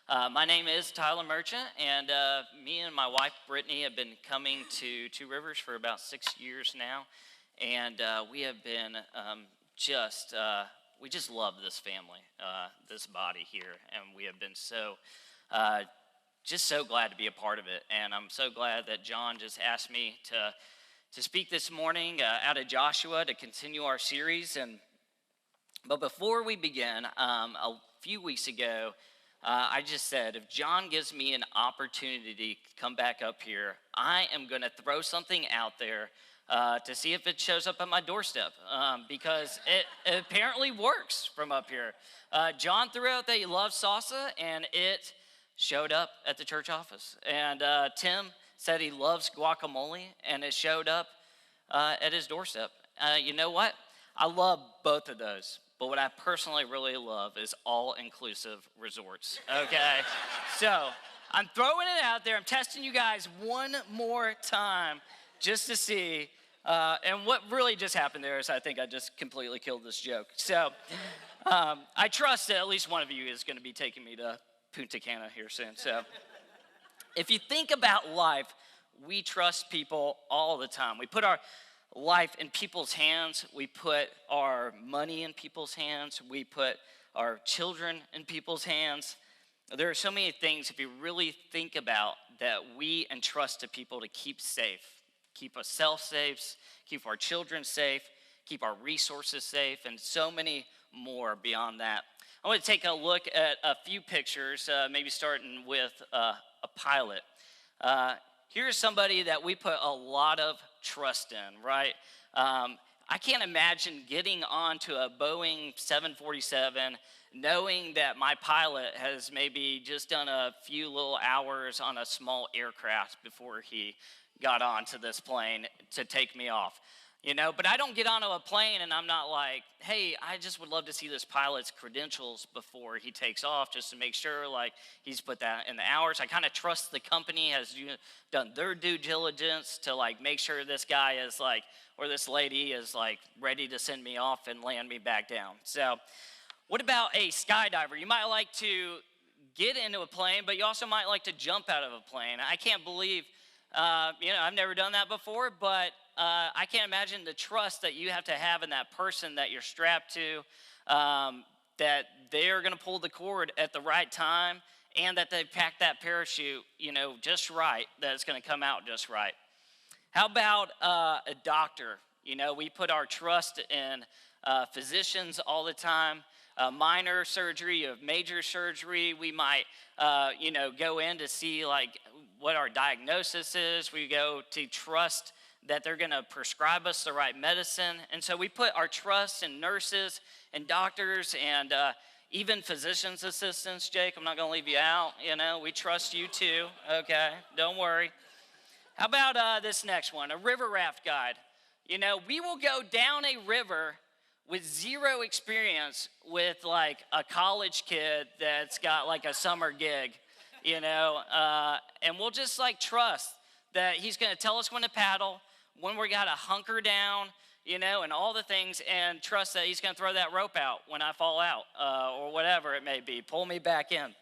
My name is Tyler Merchant, and me and my wife Brittany have been coming to Two Rivers for about 6 years now, and we have been we just love this family, this body here, and we have been just so glad to be a part of it. And I'm so glad that John just asked me to speak this morning out of Joshua to continue our series. But before we begin, a few weeks ago, I just said, if John gives me an opportunity to come back up here, I am going to throw something out there to see if it shows up at my doorstep, because it apparently works from up here. John threw out that he loves salsa, and it showed up at the church office. And Tim said he loves guacamole, and it showed up at his doorstep. You know what? I love both of those. But what I personally really love is all-inclusive resorts, okay? So I'm throwing it out there. I'm testing you guys one more time just to see. And what really just happened there is I think I just completely killed this joke. So I trust that at least one of you is going to be taking me to Punta Cana here soon. So if you think about life, we trust people all the time. We put our life in people's hands. We put our money in people's hands. We put our children in people's hands. There are so many things, if you really think about, that we entrust to people to keep safe. Keep ourselves safe, keep our children safe, keep our resources safe, and so many more beyond that. I want to take a look at a few pictures, maybe starting with a pilot. Here's somebody that we put a lot of trust in, right? I can't imagine getting onto a Boeing 747 knowing that my pilot has maybe just done a few little hours on a small aircraft before he got onto this plane to take me off. But I don't get onto a plane and I'm not like, hey, I just would love to see this pilot's credentials before he takes off, just to make sure like he's put that in the hours. I kind of trust the company has done their due diligence to like make sure this guy is like, or this lady is like ready to send me off and land me back down. So what about a skydiver? You might like to get into a plane, but you also might like to jump out of a plane. I can't believe, I've never done that before, but I can't imagine the trust that you have to have in that person that you're strapped to, that they're going to pull the cord at the right time, and that they packed that parachute, just right, that it's going to come out just right. How about a doctor? We put our trust in physicians all the time. Minor surgery, you have major surgery. We might, go in to see like what our diagnosis is. We go to trust that they're going to prescribe us the right medicine. And so we put our trust in nurses and doctors and even physician's assistants. Jake, I'm not going to leave you out. We trust you too. Okay, don't worry. How about this next one, a river raft guide? We will go down a river with zero experience with like a college kid that's got like a summer gig, and we'll just like trust that he's going to tell us when to paddle, when we got to hunker down, and all the things, and trust that he's going to throw that rope out when I fall out, or whatever it may be, pull me back in.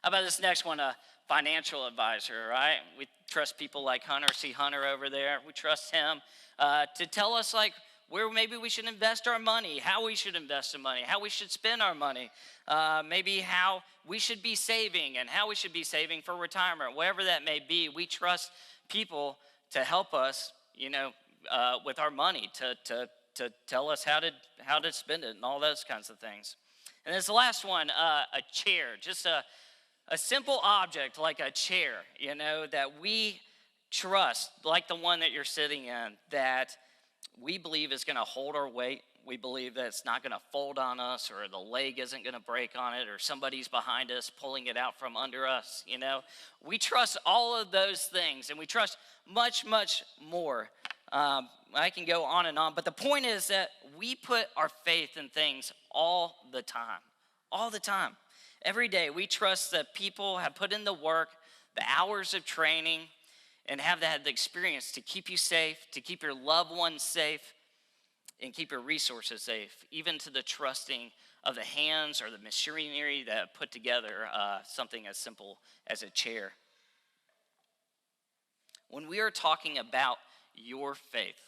How about this next one, a financial advisor, right? We trust people like Hunter, see Hunter over there. We trust him to tell us like where maybe we should invest our money, how we should invest the money, how we should spend our money, maybe how we should be saving and how we should be saving for retirement, whatever that may be. We trust people to help us, with our money, to tell us how to spend it and all those kinds of things. And this last one, a chair, just a simple object like a chair, that we trust, like the one that you're sitting in, that we believe is going to hold our weight. We believe that it's not going to fold on us, or the leg isn't going to break on it, or somebody's behind us pulling it out from under us, We trust all of those things, and we trust much, much more. I can go on and on, but the point is that we put our faith in things all the time. Every day, we trust that people have put in the work, the hours of training, and have had the experience to keep you safe, to keep your loved ones safe, and keep your resources safe, even to the trusting of the hands or the machinery that put together something as simple as a chair. When we are talking about your faith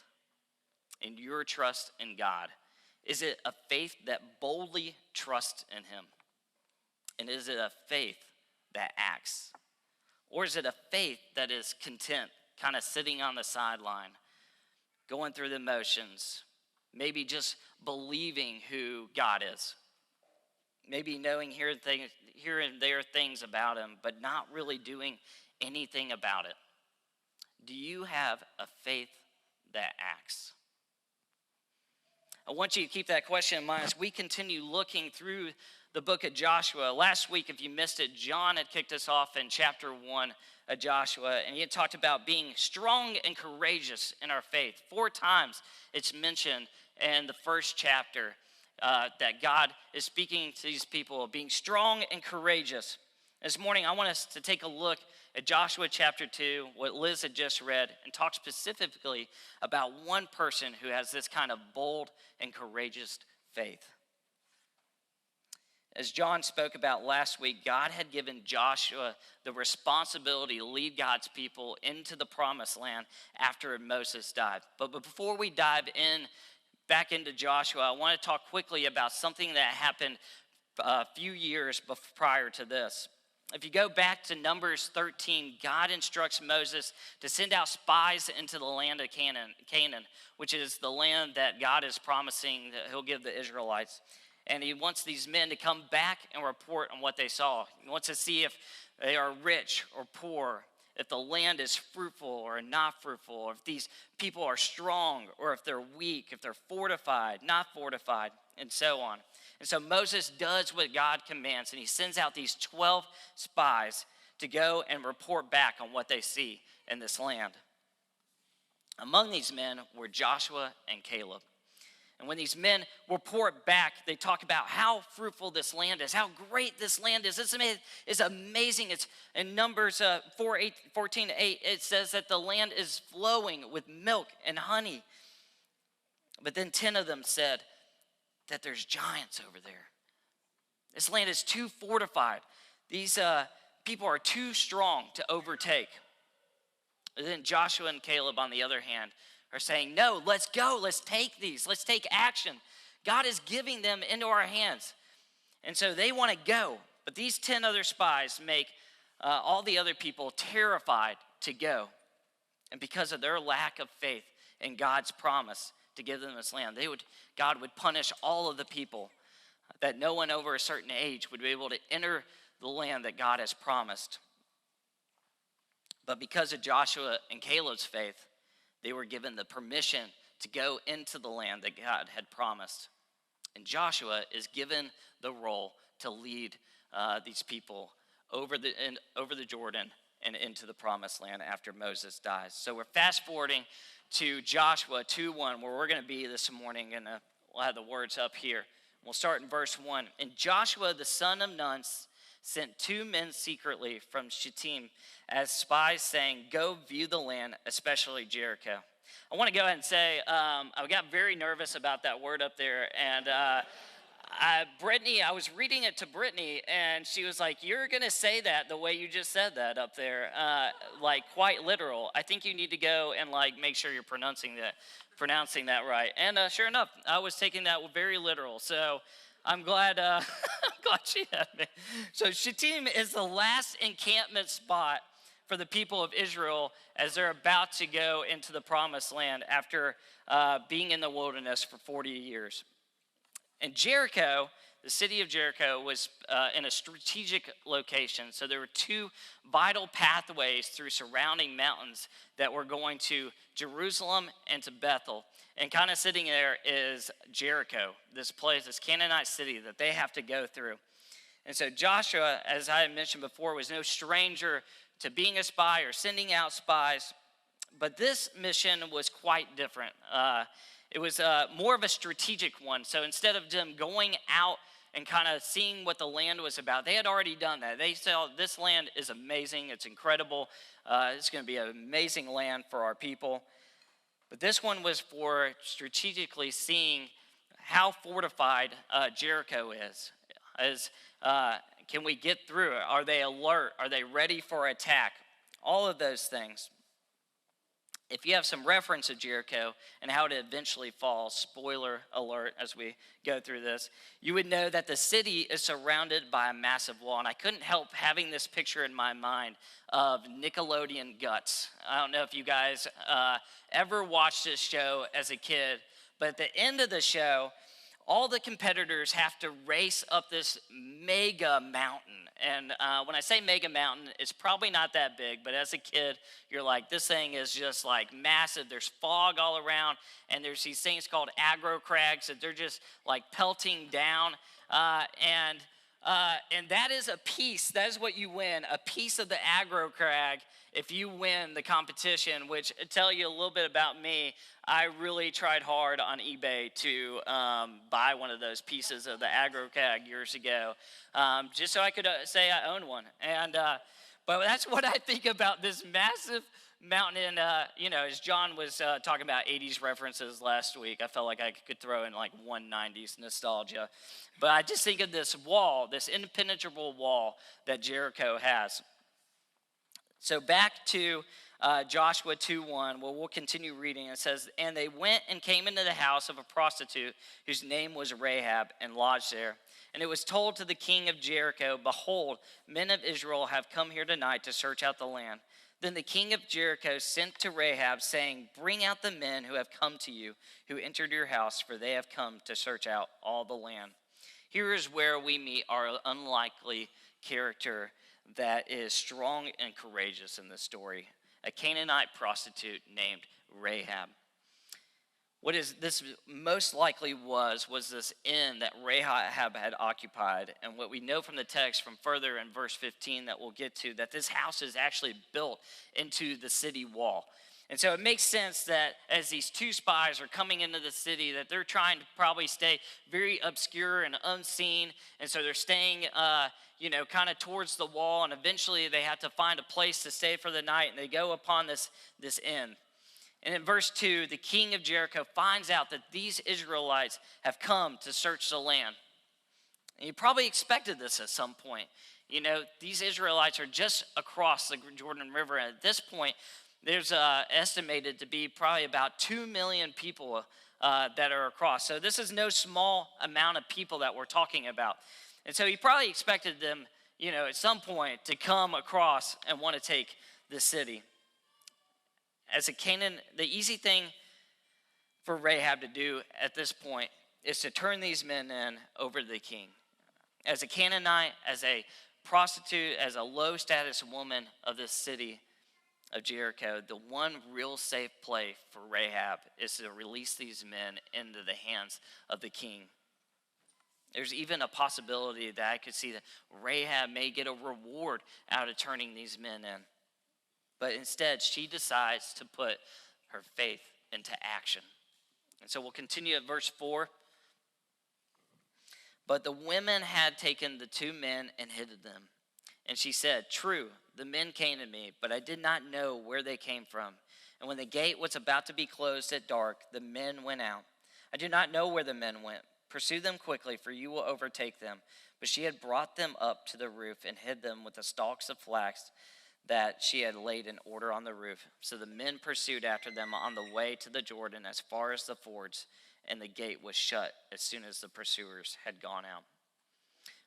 and your trust in God, is it a faith that boldly trusts in him? And is it a faith that acts? Or is it a faith that is content, kind of sitting on the sideline, going through the motions, maybe just believing who God is? Maybe knowing here and there things about him, but not really doing anything about it. Do you have a faith that acts? I want you to keep that question in mind as we continue looking through the book of Joshua. Last week, if you missed it, John had kicked us off in chapter 1 of Joshua, and he had talked about being strong and courageous in our faith. 4 times it's mentioned in the first chapter that God is speaking to these people of being strong and courageous. This morning, I want us to take a look at Joshua chapter 2, what Liz had just read, and talk specifically about one person who has this kind of bold and courageous faith. As John spoke about last week, God had given Joshua the responsibility to lead God's people into the promised land after Moses died. But before we dive back into Joshua, I want to talk quickly about something that happened a few years prior to this. If you go back to Numbers 13, God instructs Moses to send out spies into the land of Canaan, which is the land that God is promising that he'll give the Israelites. And he wants these men to come back and report on what they saw. He wants to see if they are rich or poor, if the land is fruitful or not fruitful, or if these people are strong or if they're weak, if they're fortified, not fortified, and so on. And so Moses does what God commands, and he sends out these 12 spies to go and report back on what they see in this land. Among these men were Joshua and Caleb. And when these men report back, they talk about how fruitful this land is, how great this land is. It's amazing. It's in Numbers 14:8, it says that the land is flowing with milk and honey. But then 10 of them said that there's giants over there. This land is too fortified. These people are too strong to overtake. And then Joshua and Caleb, on the other hand, are saying, no, let's go. Let's take these. Let's take action. God is giving them into our hands. And so they want to go. But these 10 other spies make all the other people terrified to go. And because of their lack of faith in God's promise to give them this land, God would punish all of the people, that no one over a certain age would be able to enter the land that God has promised. But because of Joshua and Caleb's faith, they were given the permission to go into the land that God had promised. And Joshua is given the role to lead these people over the Jordan and into the promised land after Moses dies. So we're fast forwarding to Joshua 2:1, where we're going to be this morning, and we'll have the words up here. We'll start in verse 1. And Joshua, the son of Nun, sent 2 men secretly from Shittim as spies, saying, go view the land, especially Jericho. I want to go ahead and say I got very nervous about that word up there, and Brittany, I was reading it to Brittany, and she was like, you're going to say that the way you just said that up there, like quite literal. I think you need to go and make sure you're pronouncing that right. And sure enough, I was taking that very literal. So I'm glad, I'm glad she had me. So Shittim is the last encampment spot for the people of Israel as they're about to go into the promised land after being in the wilderness for 40 years. And Jericho, the city of Jericho, was in a strategic location. So there were 2 vital pathways through surrounding mountains that were going to Jerusalem and to Bethel. And kind of sitting there is Jericho, this place, this Canaanite city that they have to go through. And so Joshua, as I had mentioned before, was no stranger to being a spy or sending out spies. But this mission was quite different. It was more of a strategic one. So instead of them going out and kind of seeing what the land was about, they had already done that. They saw this land is amazing. It's incredible. It's going to be an amazing land for our people. But this one was for strategically seeing how fortified Jericho is. Can we get through it? Are they alert? Are they ready for attack? All of those things. If you have some reference of Jericho and how it eventually falls, spoiler alert as we go through this, you would know that the city is surrounded by a massive wall. And I couldn't help having this picture in my mind of Nickelodeon Guts. I don't know if you guys ever watched this show as a kid, but at the end of the show, all the competitors have to race up this mega mountain. And when I say mega mountain, it's probably not that big, but as a kid, you're like, this thing is just like massive. There's fog all around, and there's these things called aggro crags that they're just like pelting down. And that is a piece, that is what you win, a piece of the aggro crag if you win the competition, which tell you a little bit about me. I really tried hard on eBay to buy one of those pieces of the aggro crag years ago, just so I could say I own one. And but that's what I think about this massive mountain. And as John was talking about 80s references last week, I felt like I could throw in like 190s nostalgia. But I just think of this wall, this impenetrable wall that Jericho has. So back to Joshua 2:1, well, we'll continue reading. It says, "And they went and came into the house of a prostitute whose name was Rahab, and lodged there. And it was told to the king of Jericho, Behold, men of Israel have come here tonight to search out the land. Then the king of Jericho sent to Rahab, saying, Bring out the men who have come to you, who entered your house, for they have come to search out all the land." Here is where we meet our unlikely character that is strong and courageous in this story, a Canaanite prostitute named Rahab. What is this most likely was this inn that Rahab had occupied. And what we know from the text from further in verse 15 that we'll get to, that this house is actually built into the city wall. And so it makes sense that as these two spies are coming into the city, that they're trying to probably stay very obscure and unseen. And so they're staying, kind of towards the wall. And eventually they have to find a place to stay for the night. And they go upon this inn. And in verse 2, the king of Jericho finds out that these Israelites have come to search the land. And you probably expected this at some point. These Israelites are just across the Jordan River. And at this point, there's estimated to be probably about 2 million people that are across. So this is no small amount of people that we're talking about. And so he probably expected them, at some point to come across and want to take the city. As a Canaan, the easy thing for Rahab to do at this point is to turn these men in over to the king. As a Canaanite, as a prostitute, as a low status woman of this city of Jericho, the one real safe play for Rahab is to release these men into the hands of the king. There's even a possibility that I could see that Rahab may get a reward out of turning these men in. But instead, she decides to put her faith into action. And so we'll continue at verse 4. "But the women had taken the 2 men and hid them. And she said, True, the men came to me, but I did not know where they came from. And when the gate was about to be closed at dark, the men went out. I do not know where the men went. Pursue them quickly, for you will overtake them. But she had brought them up to the roof and hid them with the stalks of flax that she had laid in order on the roof. So the men pursued after them on the way to the Jordan as far as the fords, and the gate was shut as soon as the pursuers had gone out."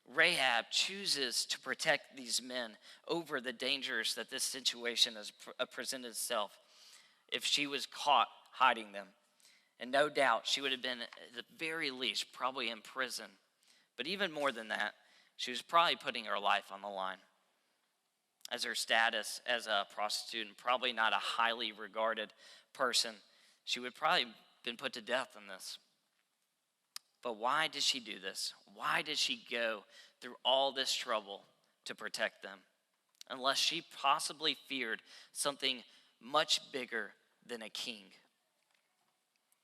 Rahab chooses to protect these men over the dangers that this situation has presented itself if she was caught hiding them. And no doubt she would have been, at the very least, probably in prison. But even more than that, she was probably putting her life on the line. As her status as a prostitute and probably not a highly regarded person, she would probably have been put to death in this. But why did she do this? Why did she go through all this trouble to protect them? Unless she possibly feared something much bigger than a king.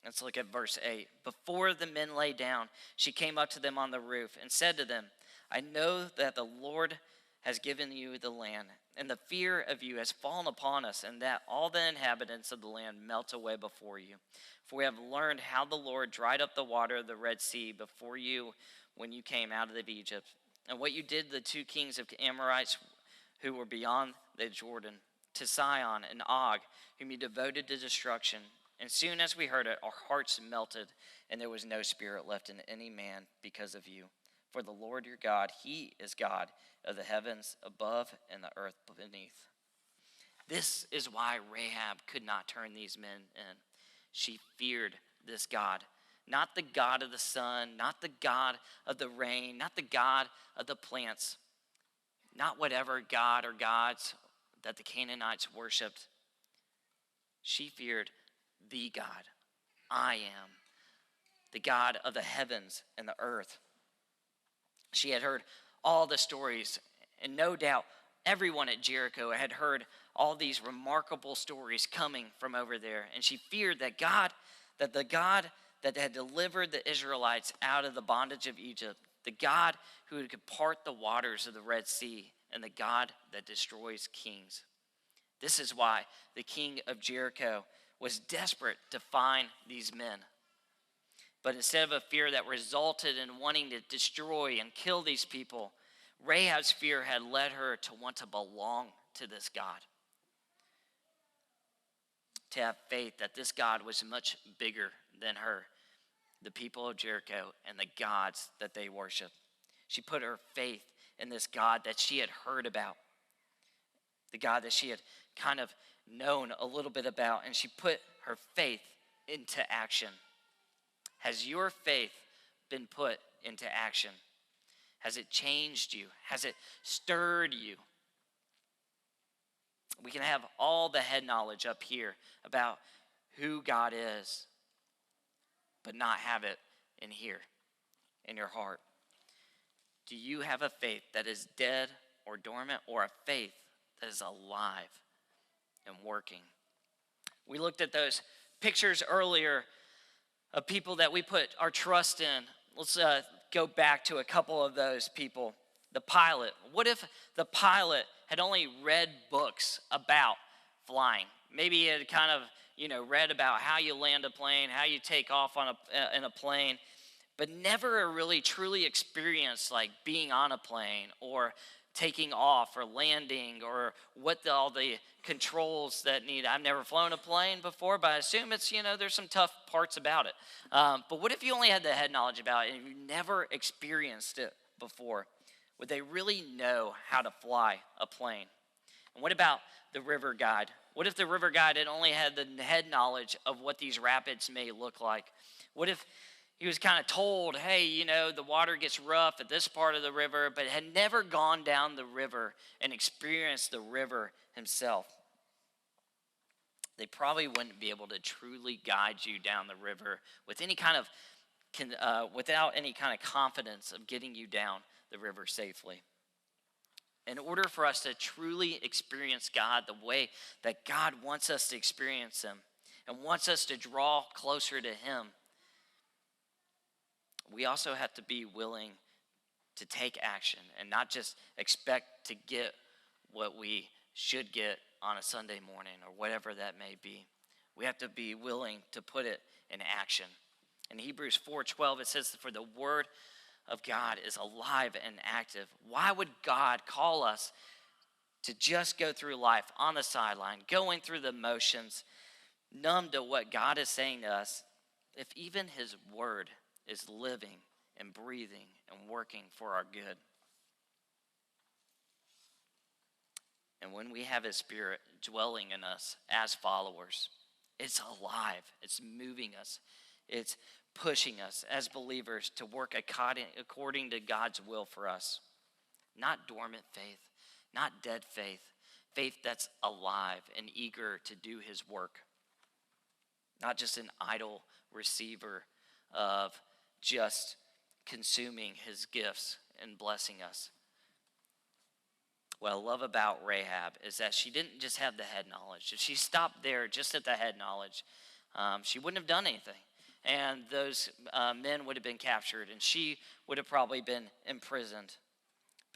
Let's look at verse 8. "Before the men lay down, she came up to them on the roof and said to them, I know that the Lord has given you the land, and the fear of you has fallen upon us, and that all the inhabitants of the land melt away before you. For we have learned how the Lord dried up the water of the Red Sea before you when you came out of Egypt, and what you did to the two kings of Amorites who were beyond the Jordan, to Sihon and Og, whom you devoted to destruction. And soon as we heard it, our hearts melted, and there was no spirit left in any man because of you. For the Lord your God, he is God of the heavens above and the earth beneath. This is why Rahab could not turn these men in. She feared this God, not the God of the sun, not the God of the rain, not the God of the plants, not whatever god or gods that the Canaanites worshipped. She feared the God. I am the God of the heavens and the earth. She had heard all the stories, and no doubt everyone at Jericho had heard all these remarkable stories coming from over there. And she feared that the God that had delivered the Israelites out of the bondage of Egypt, the God who could part the waters of the Red Sea, and the God that destroys kings. This is why the king of Jericho was desperate to find these men. But instead of a fear that resulted in wanting to destroy and kill these people, Rahab's fear had led her to want to belong to this God. To have faith that this God was much bigger than her, the people of Jericho, and the gods that they worship. She put her faith in this God that she had heard about, the God that she had kind of known a little bit about, and she put her faith into action. Has your faith been put into action? Has it changed you? Has it stirred you? We can have all the head knowledge up here about who God is, but not have it in here, in your heart. Do you have a faith that is dead or dormant, or a faith that is alive and working? We looked at those pictures earlier of people that we put our trust in. Let's go back to a couple of those people. The pilot. What if the pilot had only read books about flying? Maybe he had kind of, read about how you land a plane, how you take off in a plane, but never really truly experienced like being on a plane or taking off or landing or what all the controls that need. I've never flown a plane before, but I assume it's, there's some tough parts about it. But what if you only had the head knowledge about it and you never experienced it before? Would they really know how to fly a plane? And what about the river guide? What if the river guide had only had the head knowledge of what these rapids may look like? What if he was kind of told, hey, the water gets rough at this part of the river, but had never gone down the river and experienced the river himself? They probably wouldn't be able to truly guide you down the river with any kind of, without any kind of confidence of getting you down the river safely. In order for us to truly experience God the way that God wants us to experience him and wants us to draw closer to him, we also have to be willing to take action and not just expect to get what we should get on a Sunday morning or whatever that may be. We have to be willing to put it in action. In Hebrews 4:12, it says, for the word of God is alive and active. Why would God call us to just go through life on the sideline, going through the motions, numb to what God is saying to us, if even his word is living and breathing and working for our good? And when we have his spirit dwelling in us as followers, it's alive, it's moving us, it's pushing us as believers to work according to God's will for us. Not dormant faith, not dead faith, faith that's alive and eager to do his work. Not just an idle receiver of just consuming his gifts and blessing us. What I love about Rahab is that she didn't just have the head knowledge. If she stopped there just at the head knowledge, she wouldn't have done anything. And those men would have been captured, and she would have probably been imprisoned.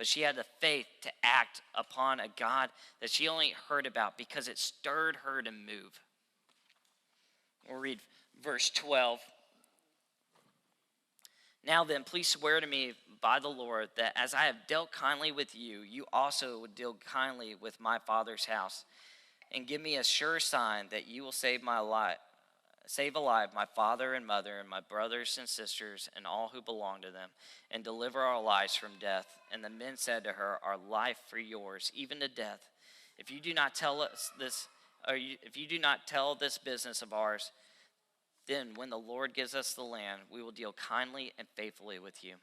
but she had the faith to act upon a God that she only heard about because it stirred her to move. We'll read verse 12. Now then, please swear to me by the Lord that as I have dealt kindly with you, you also would deal kindly with my father's house, and give me a sure sign that you will save alive my father and mother and my brothers and sisters and all who belong to them, and deliver our lives from death. And the men said to her, our life for yours, even to death. If you do not tell us this, if you do not tell this business of ours, then when the Lord gives us the land, we will deal kindly and faithfully with you.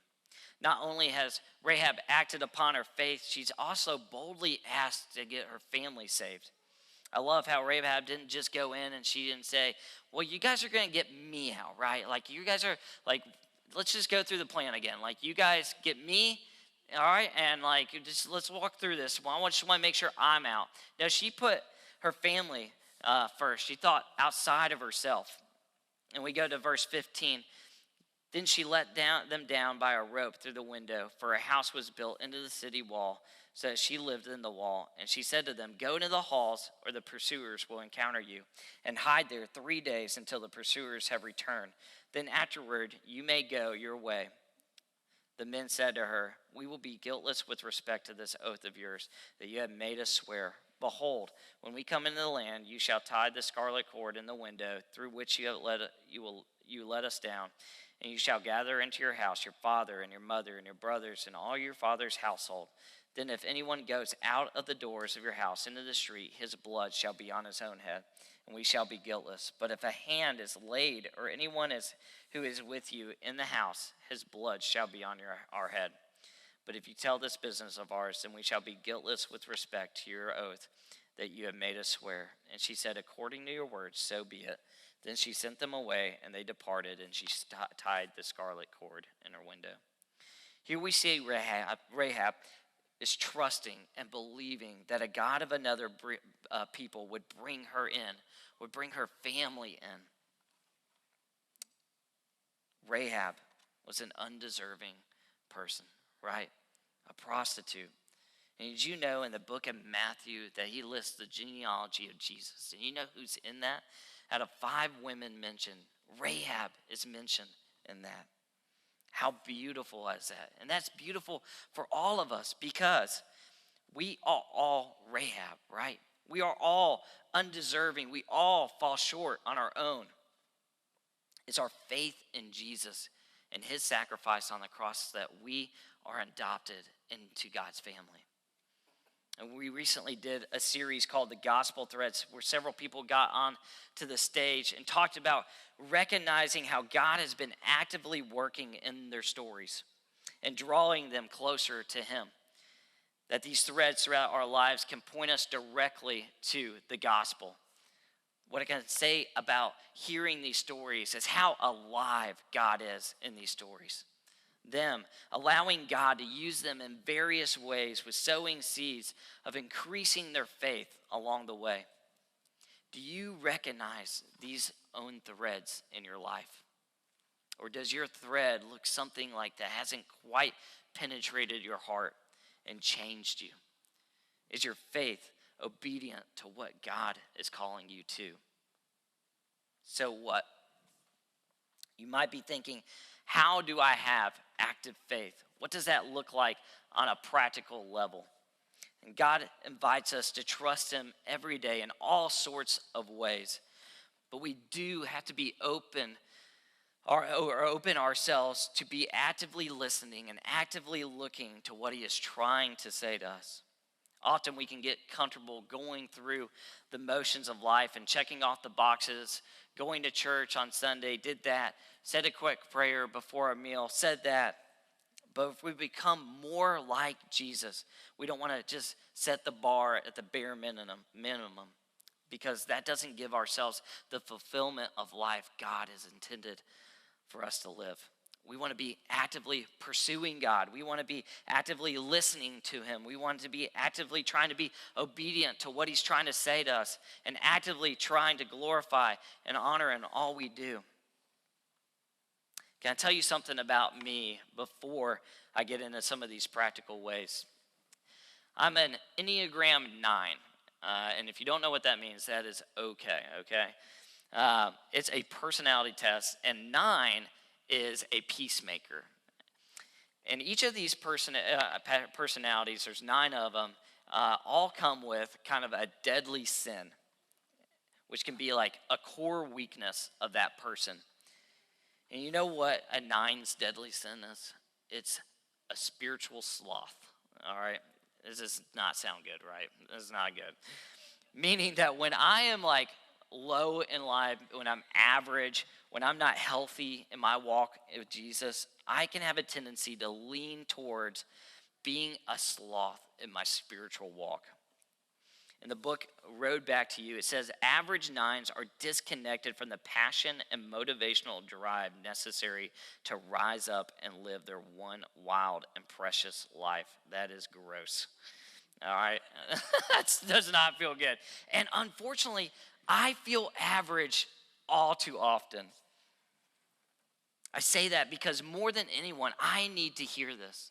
Not only has Rahab acted upon her faith, she's also boldly asked to get her family saved. I love how Rahab didn't just go in and she didn't say, well, you guys are going to get me out, right? Like, you guys are, like, let's just go through the plan again. Like, you guys get me, all right? And, like, just let's walk through this. Well, I just want to make sure I'm out. Now, she put her family first. She thought outside of herself. And we go to verse 15. Then she let them down by a rope through the window, for a house was built into the city wall, so that she lived in the wall. And she said to them, go into the halls, or the pursuers will encounter you, and hide there 3 days until the pursuers have returned. Then afterward you may go your way. The men said to her, we will be guiltless with respect to this oath of yours that you have made us swear. Behold, when we come into the land, you shall tie the scarlet cord in the window through which you let us down, and you shall gather into your house your father and your mother and your brothers and all your father's household. Then if anyone goes out of the doors of your house into the street, his blood shall be on his own head, and we shall be guiltless. But if a hand is laid, or anyone who is with you in the house, his blood shall be on our head. But if you tell this business of ours, then we shall be guiltless with respect to your oath that you have made us swear. And she said, according to your words, so be it. Then she sent them away, and they departed, and she tied the scarlet cord in her window. Here we see Rahab is trusting and believing that a God of another people would bring her in, would bring her family in. Rahab was an undeserving person, right? A prostitute. And did you know in the book of Matthew that he lists the genealogy of Jesus? And you know who's in that? Out of 5 women mentioned, Rahab is mentioned in that. How beautiful is that? And that's beautiful for all of us because we are all Rahab, right? We are all undeserving. We all fall short on our own. It's our faith in Jesus and his sacrifice on the cross that we are adopted into God's family. And we recently did a series called The Gospel Threads where several people got on to the stage and talked about recognizing how God has been actively working in their stories and drawing them closer to him. That these threads throughout our lives can point us directly to the gospel. What I can say about hearing these stories is how alive God is in these stories. Them, allowing God to use them in various ways with sowing seeds of increasing their faith along the way. Do you recognize these own threads in your life? Or does your thread look something like that hasn't quite penetrated your heart and changed you? Is your faith obedient to what God is calling you to? So what? You might be thinking, how do I have active faith? What does that look like on a practical level? And God invites us to trust him every day in all sorts of ways. But we do have to be open ourselves to be actively listening and actively looking to what he is trying to say to us. Often we can get comfortable going through the motions of life and checking off the boxes, going to church on Sunday, did that, said a quick prayer before a meal, said that. But if we become more like Jesus, we don't want to just set the bar at the bare minimum, because that doesn't give ourselves the fulfillment of life God has intended for us to live. We want to be actively pursuing God. We want to be actively listening to him. We want to be actively trying to be obedient to what he's trying to say to us and actively trying to glorify and honor in all we do. Can I tell you something about me before I get into some of these practical ways? I'm an Enneagram 9. And if you don't know what that means, that is okay. It's a personality test, and 9 is a peacemaker. And each of these personalities, there's 9 of them, all come with kind of a deadly sin, which can be like a core weakness of that person. And you know what a 9's deadly sin is? It's a spiritual sloth, all right? This does not sound good, right? This is not good. Meaning that when I am like low in life, when I'm average, when I'm not healthy in my walk with Jesus, I can have a tendency to lean towards being a sloth in my spiritual walk. In the book Road Back to You, it says average 9s are disconnected from the passion and motivational drive necessary to rise up and live their one wild and precious life. That is gross. All right? That does not feel good. And unfortunately, I feel average all too often. I say that because more than anyone, I need to hear this.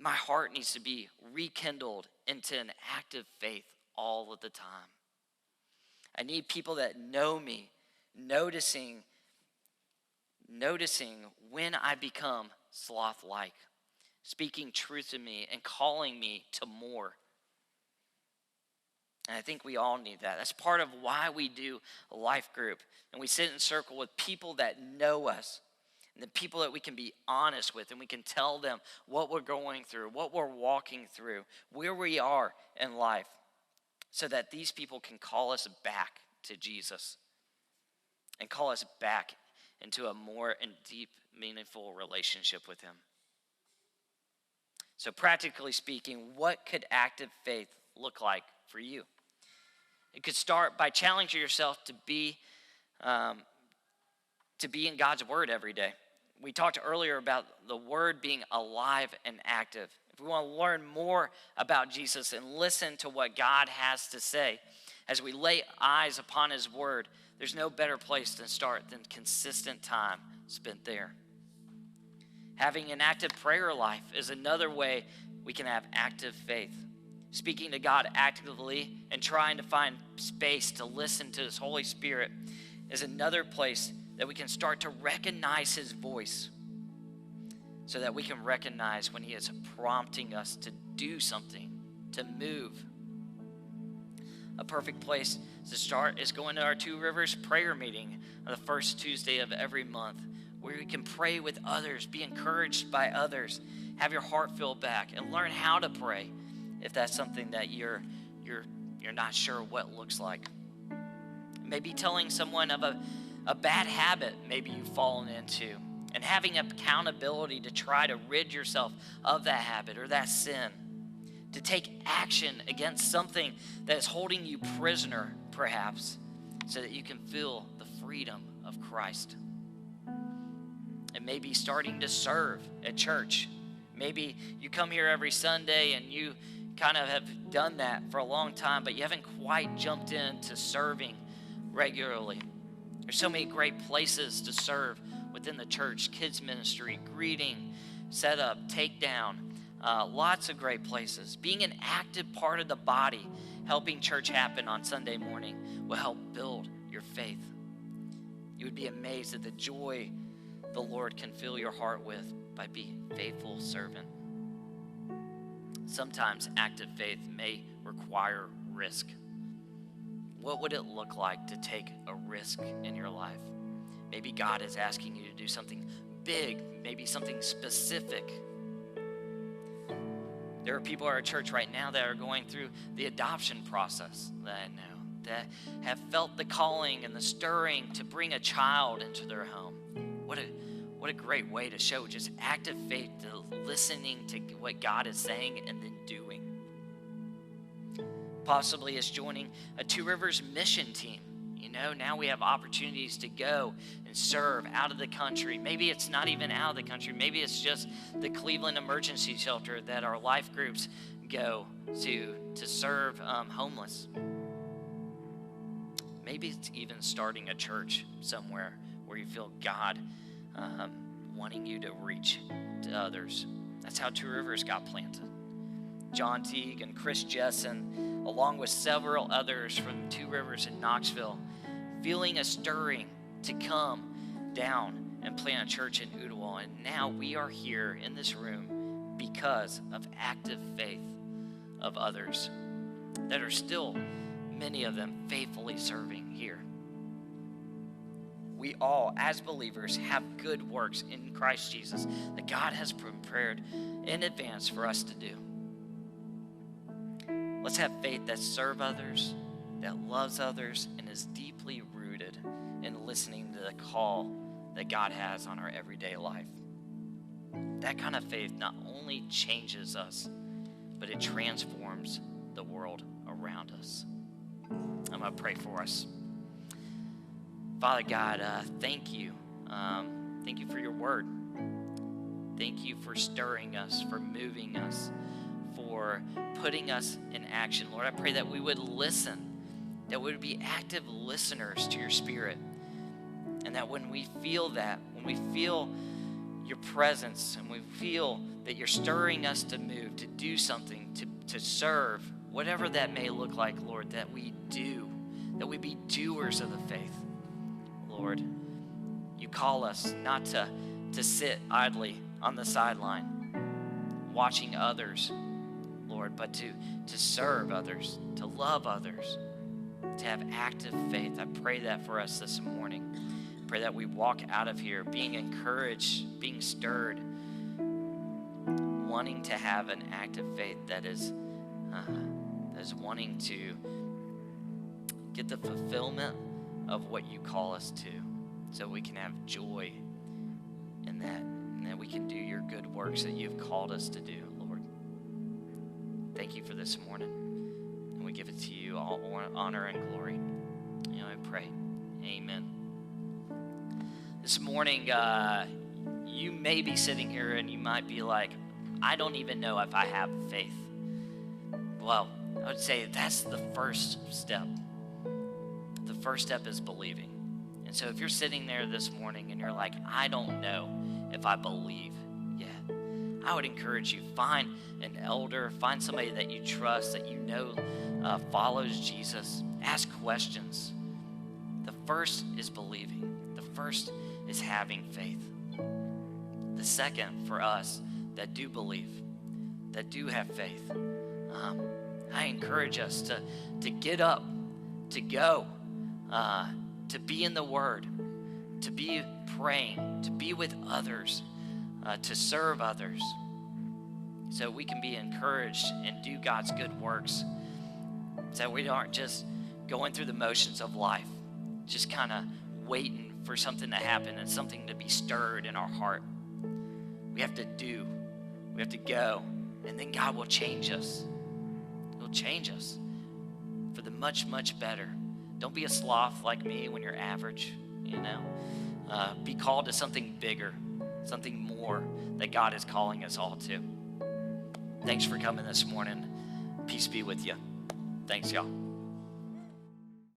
My heart needs to be rekindled into an active faith all of the time. I need people that know me, noticing when I become sloth-like, speaking truth to me and calling me to more. And I think we all need that. That's part of why we do a life group. And we sit in a circle with people that know us. And the people that we can be honest with, and we can tell them what we're going through, what we're walking through, where we are in life, so that these people can call us back to Jesus and call us back into a more and deep, meaningful relationship with him. So practically speaking, what could active faith look like for you? It could start by challenging yourself to be in God's word every day. We talked earlier about the word being alive and active. If we want to learn more about Jesus and listen to what God has to say, as we lay eyes upon his word, there's no better place to start than consistent time spent there. Having an active prayer life is another way we can have active faith. Speaking to God actively and trying to find space to listen to his Holy Spirit is another place that we can start to recognize his voice, so that we can recognize when he is prompting us to do something, to move. A perfect place to start is going to our Two Rivers prayer meeting on the first Tuesday of every month, where you can pray with others, be encouraged by others, have your heart filled back, and learn how to pray if that's something that you're not sure what it looks like. Maybe telling someone of a bad habit maybe you've fallen into, and having accountability to try to rid yourself of that habit or that sin, to take action against something that is holding you prisoner, perhaps, so that you can feel the freedom of Christ. And maybe starting to serve at church. Maybe you come here every Sunday and you kind of have done that for a long time, but you haven't quite jumped into serving regularly. There's so many great places to serve within the church: kids ministry, greeting, setup, takedown, lots of great places. Being an active part of the body, helping church happen on Sunday morning, will help build your faith. You would be amazed at the joy the Lord can fill your heart with by being a faithful servant. Sometimes active faith may require risk. What would it look like to take a risk in your life? Maybe God is asking you to do something big, maybe something specific. There are people at our church right now that are going through the adoption process that I know, that have felt the calling and the stirring to bring a child into their home. What a great way to show just active faith, to listening to what God is saying and then doing. Possibly as joining a Two Rivers mission team. You know, now we have opportunities to go and serve out of the country. Maybe it's not even out of the country. Maybe it's just the Cleveland Emergency Shelter that our life groups go to serve homeless. Maybe it's even starting a church somewhere where you feel God wanting you to reach to others. That's how Two Rivers got planted. John Teague and Chris Jessen, along with several others from Two Rivers in Knoxville, feeling a stirring to come down and plant a church in Ooltewah. And now we are here in this room because of active faith of others that are still, many of them, faithfully serving here. We all, as believers, have good works in Christ Jesus that God has prepared in advance for us to do. Let's have faith that serves others, that loves others, and is deeply rooted in listening to the call that God has on our everyday life. That kind of faith not only changes us, but it transforms the world around us. I'm going to pray for us. Father God, thank you. Thank you for your word. Thank you for stirring us, for moving us, for putting us in action. Lord, I pray that we would listen, that we would be active listeners to your Spirit, and that when we feel that, when we feel your presence, and we feel that you're stirring us to move, to do something, to serve, whatever that may look like, Lord, that we do, that we be doers of the faith. Lord, you call us not to sit idly on the sideline watching others, Lord, but to serve others, to love others, to have active faith. I pray that for us this morning. I pray that we walk out of here being encouraged, being stirred, wanting to have an active faith that is wanting to get the fulfillment of what you call us to, so we can have joy in that, and that we can do your good works that you've called us to do, Lord. Thank you for this morning, and we give it to you, all honor and glory. I pray, amen. This morning, you may be sitting here and you might be like, I don't even know if I have faith. Well, I would say that's the first step. The first step is believing. And so if you're sitting there this morning and you're like, I don't know if I believe yet, I would encourage you, find an elder, find somebody that you trust, that you know follows Jesus. Ask questions. The first is believing. The first is having faith. The second, for us that do believe, that do have faith, I encourage us to get up, to go, to be in the Word, to be praying, to be with others, to serve others, so we can be encouraged and do God's good works, so we aren't just going through the motions of life, just kind of waiting for something to happen and something to be stirred in our heart. We have to do, we have to go, and then God will change us. He'll change us for the much, much better. Don't be a sloth like me when you're average, Be called to something bigger, something more that God is calling us all to. Thanks for coming this morning. Peace be with you. Thanks, y'all.